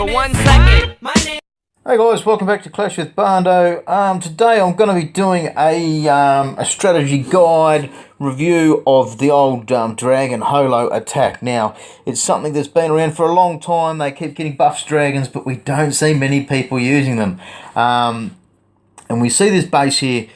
for 1 second. Hey guys, welcome back to Clash with Barndo. Today I'm going to be doing a strategy guide review of the old Dragon Holo attack. Now, it's something that's been around for a long time. They keep getting buffs dragons, but we don't see many people using them. And we see this base here.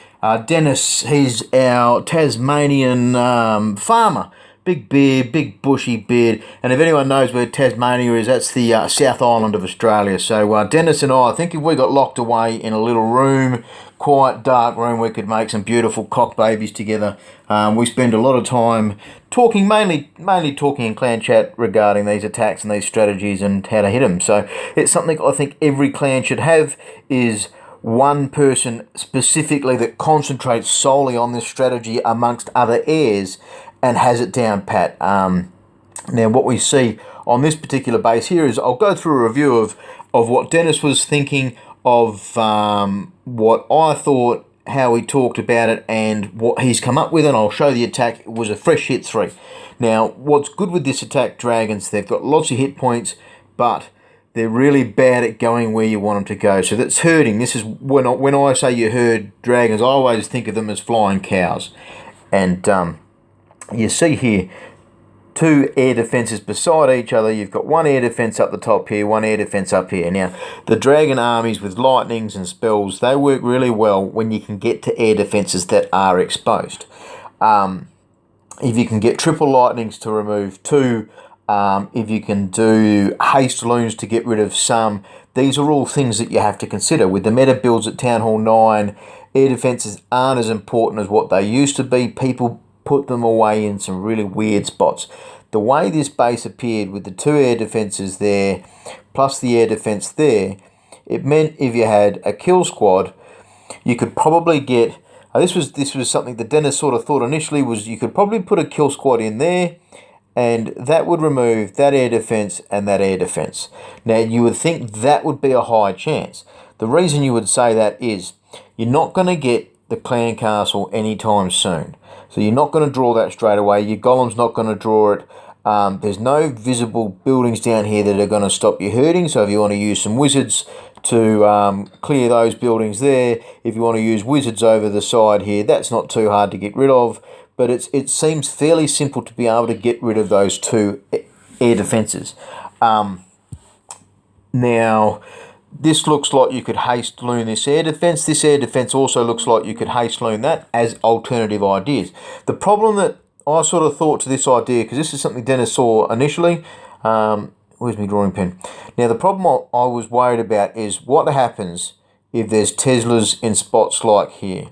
Dennis, he's our Tasmanian farmer. Big beard, big bushy beard, and if anyone knows where Tasmania is, that's the South Island of Australia. So Dennis and I think if we got locked away in a little room, quiet, dark room, we could make some beautiful cock babies together. We spend a lot of time talking, mainly talking in clan chat regarding these attacks and these strategies and how to hit them. So it's something I think every clan should have, is one person specifically that concentrates solely on this strategy amongst other heirs and has it down pat. Now what we see on this particular base here is, I'll go through a review of what Dennis was thinking, of what I thought, how he talked about it, and what he's come up with, and I'll show the attack. It was a fresh hit 3. Now what's good with this attack, dragons, they've got lots of hit points, but they're really bad at going where you want them to go. So that's herding. This is when I say you herd dragons, I always think of them as flying cows. And you see here 2 air defences beside each other. You've got 1 air defence up the top here, 1 air defence up here. Now, the dragon armies with lightnings and spells, they work really well when you can get to air defences that are exposed. If you can get triple lightnings to remove 2, if you can do haste loons to get rid of some, these are all things that you have to consider. With the meta builds at Town Hall 9, air defences aren't as important as what they used to be. People put them away in some really weird spots. The way this base appeared with the 2 air defences there, plus the air defence there, it meant if you had a kill squad, you could probably get, this was something that Dennis sort of thought initially, was you could probably put a kill squad in there, and that would remove that air defence and that air defence. Now you would think that would be a high chance. The reason you would say that is, you're not going to get the clan castle anytime soon. So you're not going to draw that straight away. Your golem's not going to draw it. There's no visible buildings down here that are going to stop you herding. So if you want to use some wizards to clear those buildings there, if you want to use wizards over the side here, that's not too hard to get rid of. But it seems fairly simple to be able to get rid of those 2 air defences. Now, this looks like you could haste loon this air defence. This air defence also looks like you could haste loon that as alternative ideas. The problem that I sort of thought to this idea, because this is something Dennis saw initially, where's my drawing pen? Now the problem I was worried about is what happens if there's Teslas in spots like here.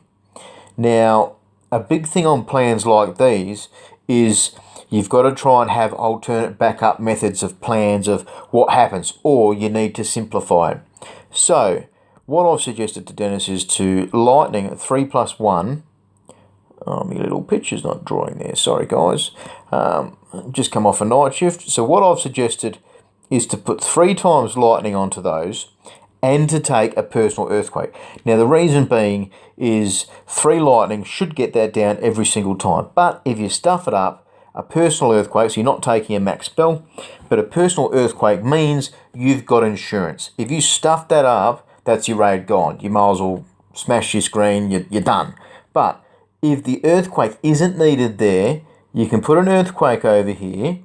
Now a big thing on plans like these is you've got to try and have alternate backup methods of plans of what happens, or you need to simplify it. So what I've suggested to Dennis is to lightning 3+1. Oh, my little picture's not drawing there. Sorry guys. Just come off a night shift. So what I've suggested is to put 3 times lightning onto those, and to take a personal earthquake. Now the reason being is 3 lightning should get that down every single time. But if you stuff it up, a personal earthquake, so you're not taking a max spell, but a personal earthquake means you've got insurance. If you stuff that up, that's your raid gone. You might as well smash your screen, you're done. But if the earthquake isn't needed there, you can put an earthquake over here,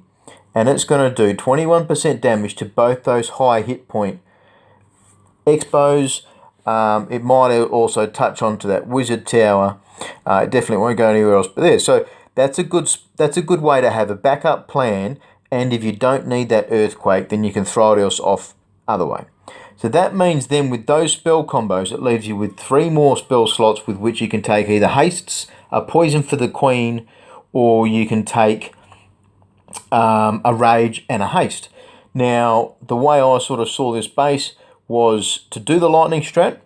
and it's going to do 21% damage to both those high hit point expos. It might also touch onto that wizard tower. It definitely won't go anywhere else but there. So that's a good way to have a backup plan, and if you don't need that earthquake, then you can throw it else off other way. So that means then with those spell combos, it leaves you with 3 more spell slots with which you can take either hastes, a poison for the queen, or you can take a rage and a haste. Now the way I sort of saw this base was to do the lightning strat,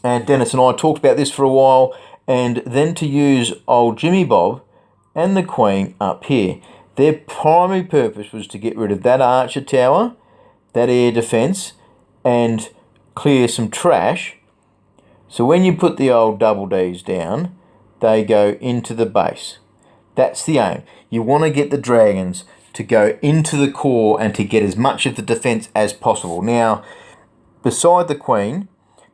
and Dennis and I talked about this for a while, and then to use old Jimmy Bob and the queen up here. Their primary purpose was to get rid of that archer tower, that air defence, and clear some trash. So when you put the old double Ds down, they go into the base. That's the aim. You want to get the dragons to go into the core and to get as much of the defense as possible. Now, beside the queen,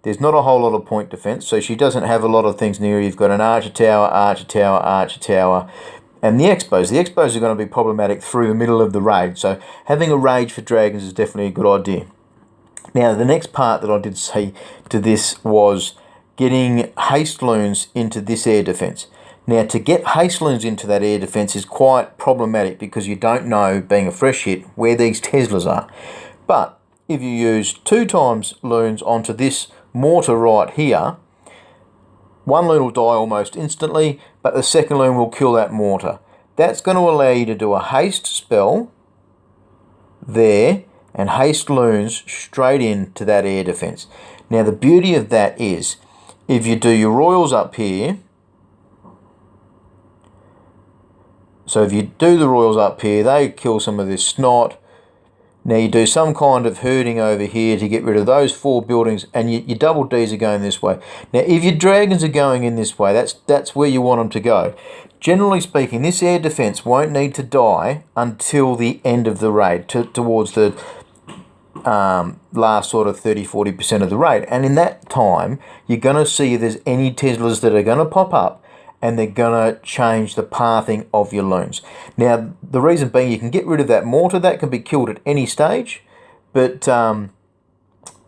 there's not a whole lot of point defense, so she doesn't have a lot of things near her. You've got an archer tower, archer tower, archer tower, and the expos. The expos are going to be problematic through the middle of the raid, so having a rage for dragons is definitely a good idea. Now, the next part that I did say to this was getting haste loons into this air defense. Now, to get haste loons into that air defense is quite problematic because you don't know, being a fresh hit, where these Teslas are. But if you use 2 times loons onto this mortar right here, 1 loon will die almost instantly, but the second loon will kill that mortar. That's going to allow you to do a haste spell there and haste loons straight into that air defense. Now, the beauty of that is, if you do your royals up here, so if you do the royals up here, they kill some of this snot. Now you do some kind of herding over here to get rid of those 4 buildings, and your double Ds are going this way. Now, if your dragons are going in this way, that's where you want them to go. Generally speaking, this air defense won't need to die until the end of the raid, towards the last sort of 30-40% of the raid. And in that time, you're going to see if there's any Teslas that are going to pop up, and they're going to change the pathing of your loons. Now, the reason being, you can get rid of that mortar. That can be killed at any stage, but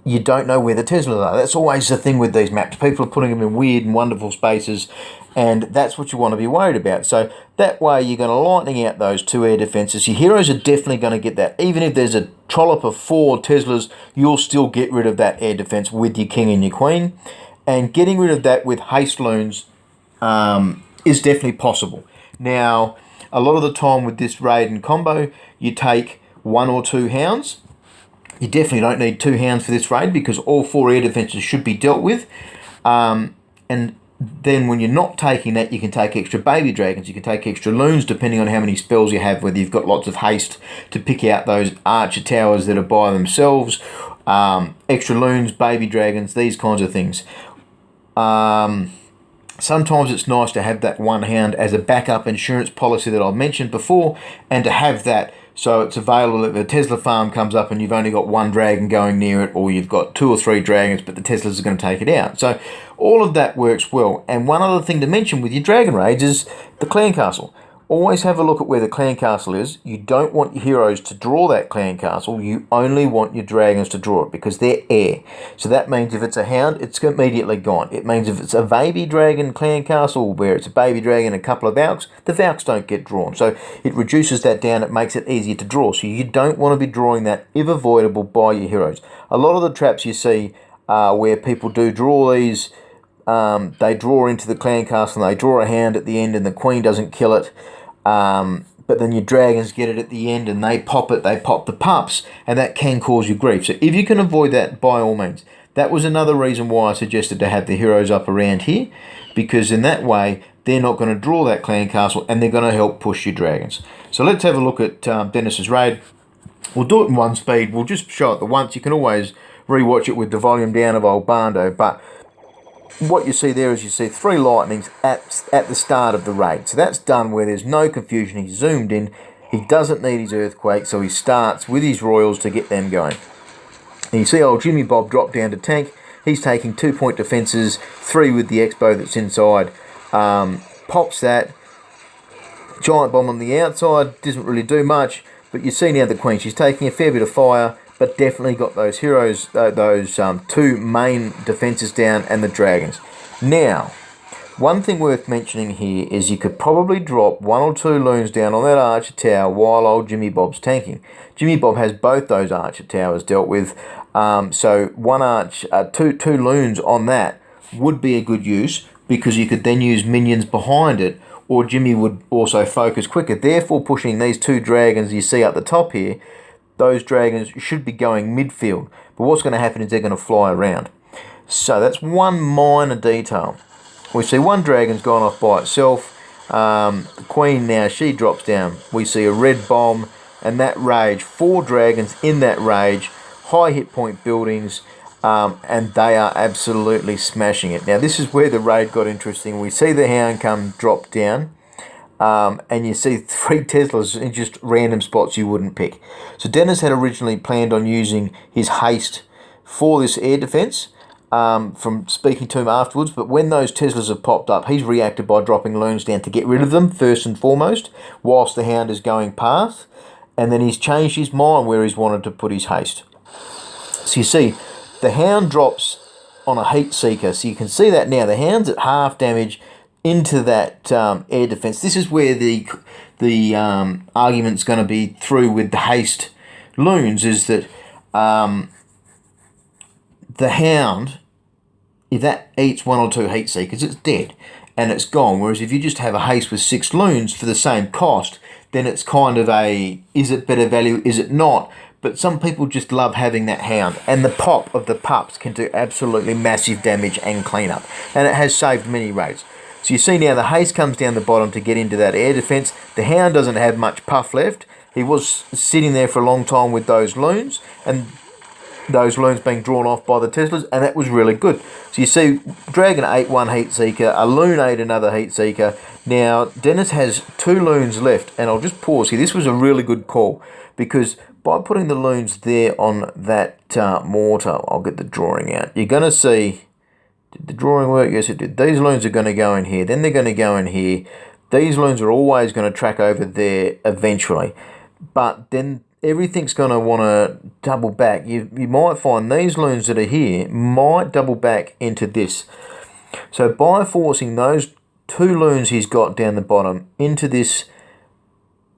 you don't know where the Teslas are. That's always the thing with these maps. People are putting them in weird and wonderful spaces, and that's what you want to be worried about. So that way, you're going to lightning out those 2 air defenses. Your heroes are definitely going to get that. Even if there's a trollop of 4 Teslas, you'll still get rid of that air defense with your king and your queen. And getting rid of that with haste loons is definitely possible. Now, a lot of the time with this raid and combo, you take 1 or 2 hounds. You definitely don't need 2 hounds for this raid because all 4 air defenses should be dealt with. And then when you're not taking that, you can take extra baby dragons. You can take extra loons depending on how many spells you have, whether you've got lots of haste to pick out those archer towers that are by themselves, extra loons, baby dragons, these kinds of things. Sometimes it's nice to have that 1 hound as a backup insurance policy that I've mentioned before, and to have that so it's available if a Tesla farm comes up and you've only got 1 dragon going near it, or you've got 2 or 3 dragons but the Teslas are going to take it out. So all of that works well. And one other thing to mention with your dragon raids is the clan castle. Always have a look at where the clan castle is. You don't want your heroes to draw that clan castle. You only want your dragons to draw it because they're air. So that means if it's a hound, it's immediately gone. It means if it's a baby dragon clan castle where it's a baby dragon and a couple of Valks, the Valks don't get drawn. So it reduces that down. It makes it easier to draw. So you don't want to be drawing that if avoidable by your heroes. A lot of the traps you see where people do draw these, they draw into the clan castle and they draw a hound at the end and the queen doesn't kill it. But then your dragons get it at the end and they pop the pups, and that can cause you grief. So if you can avoid that, by all means. That was another reason why I suggested to have the heroes up around here, because in that way they're not going to draw that clan castle and they're going to help push your dragons. So let's have a look at Dennis's raid. We'll do it in 1 speed. We'll just show it the once. You can always rewatch it with the volume down of old Bando, but what you see there is you see 3 lightnings at the start of the raid. So that's done where there's no confusion. He's zoomed in. He doesn't need his earthquake, so he starts with his royals to get them going. And you see old Jimmy Bob drop down to tank. He's taking 2-point defences, 3 with the expo that's inside. Pops that. Giant bomb on the outside. Doesn't really do much. But you see now the queen. She's taking a fair bit of fire, but definitely got those heroes, those 2 main defences down, and the dragons. Now, one thing worth mentioning here is you could probably drop 1 or 2 loons down on that archer tower while old Jimmy Bob's tanking. Jimmy Bob has both those archer towers dealt with, so 2 loons on that would be a good use, because you could then use minions behind it, or Jimmy would also focus quicker. Therefore, pushing these 2 dragons you see up the top here, those dragons should be going midfield. But what's going to happen is they're going to fly around. So that's one minor detail. We see 1 dragon's gone off by itself. The queen now, she drops down. We see a red bomb, and that rage, 4 dragons in that rage, high hit point buildings, and they are absolutely smashing it. Now this is where the raid got interesting. We see the hound come drop down. and you see 3 Teslas in just random spots you wouldn't pick. So Dennis had originally planned on using his haste for this air defense, from speaking to him afterwards, but when those Teslas have popped up, he's reacted by dropping loons down to get rid of them first and foremost, whilst the Hound is going past, and then he's changed his mind where he's wanted to put his haste. So you see, the Hound drops on a heat seeker, so you can see that now. The Hound's at half damage into that air defense. This is where the argument's going to be through with the haste loons, is that the Hound, if that eats 1 or 2 heat seekers, it's dead and it's gone. Whereas if you just have a haste with 6 loons for the same cost, then it's kind of a, is it better value, is it not? But some people just love having that Hound, and the pop of the pups can do absolutely massive damage and cleanup, and it has saved many raids. So you see now the haste comes down the bottom to get into that air defense. The Hound doesn't have much puff left. He was sitting there for a long time with those loons, and those loons being drawn off by the Teslas, and that was really good. So you see Dragon ate 1 heat seeker, a loon ate another heat seeker. Now Dennis has 2 loons left, and I'll just pause here. This was a really good call, because by putting the loons there on that mortar, I'll get the drawing out. You're going to see, did the drawing work? Yes, it did. These loons are going to go in here, then they're going to go in here. These loons are always going to track over there eventually, but then everything's going to want to double back. You might find these loons that are here might double back into this. So by forcing those 2 loons he's got down the bottom into this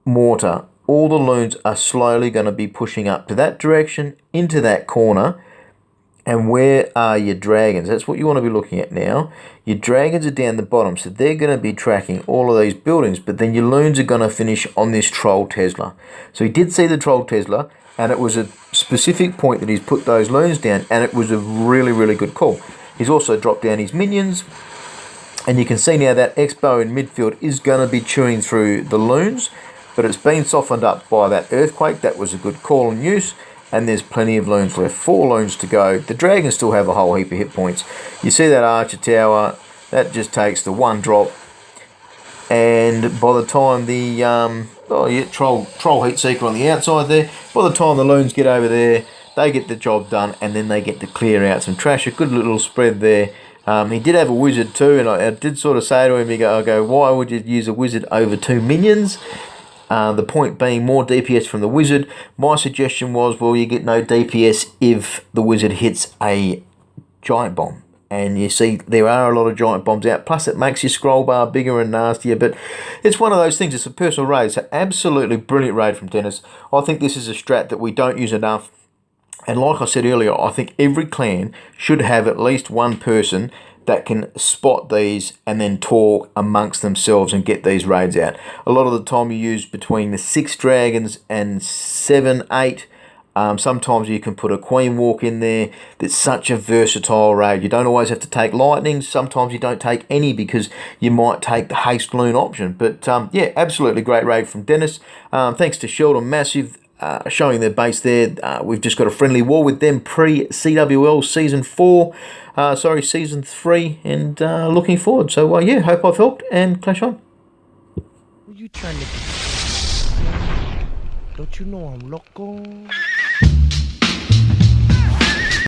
mortar, all the loons are slowly going to be pushing up to that direction, into that corner. And where are your dragons? That's what you want to be looking at now. Your dragons are down the bottom, so they're going to be tracking all of these buildings, but then your loons are going to finish on this Troll Tesla. So he did see the Troll Tesla, and it was a specific point that he's put those loons down, and it was a really, really good call. He's also dropped down his minions, and you can see now that X-Bow in midfield is going to be chewing through the loons, but it's been softened up by that earthquake. That was a good call and use. And there's plenty of loons left. 4 loons to go. The dragons still have a whole heap of hit points. You see that archer tower, that just takes the 1 drop. And by the time the troll heat seeker on the outside there, by the time the loons get over there, they get the job done, and then they get to clear out some trash. A good little spread there. He did have a wizard too, and I did sort of say to him, I go, why would you use a wizard over 2 minions? The point being more DPS from the wizard. My suggestion was, well, you get no DPS if the wizard hits a giant bomb. And you see there are a lot of giant bombs out. Plus it makes your scroll bar bigger and nastier. But it's one of those things. It's a personal raid. So absolutely brilliant raid from Dennis. I think this is a strat that we don't use enough. And like I said earlier, I think every clan should have at least 1 person that can spot these and then talk amongst themselves and get these raids out. A lot of the time you use between the 6 dragons and 7, 8. Sometimes you can put a queen walk in there. That's such a versatile raid. You don't always have to take lightnings. Sometimes you don't take any because you might take the haste loon option. But yeah, absolutely great raid from Dennis. Thanks to Sheldon Massive. Showing their base there. We've just got a friendly war with them pre-CWL Season 3, and looking forward. So yeah, hope I've helped, and clash on. What are you trying to do? Don't you know I'm loco?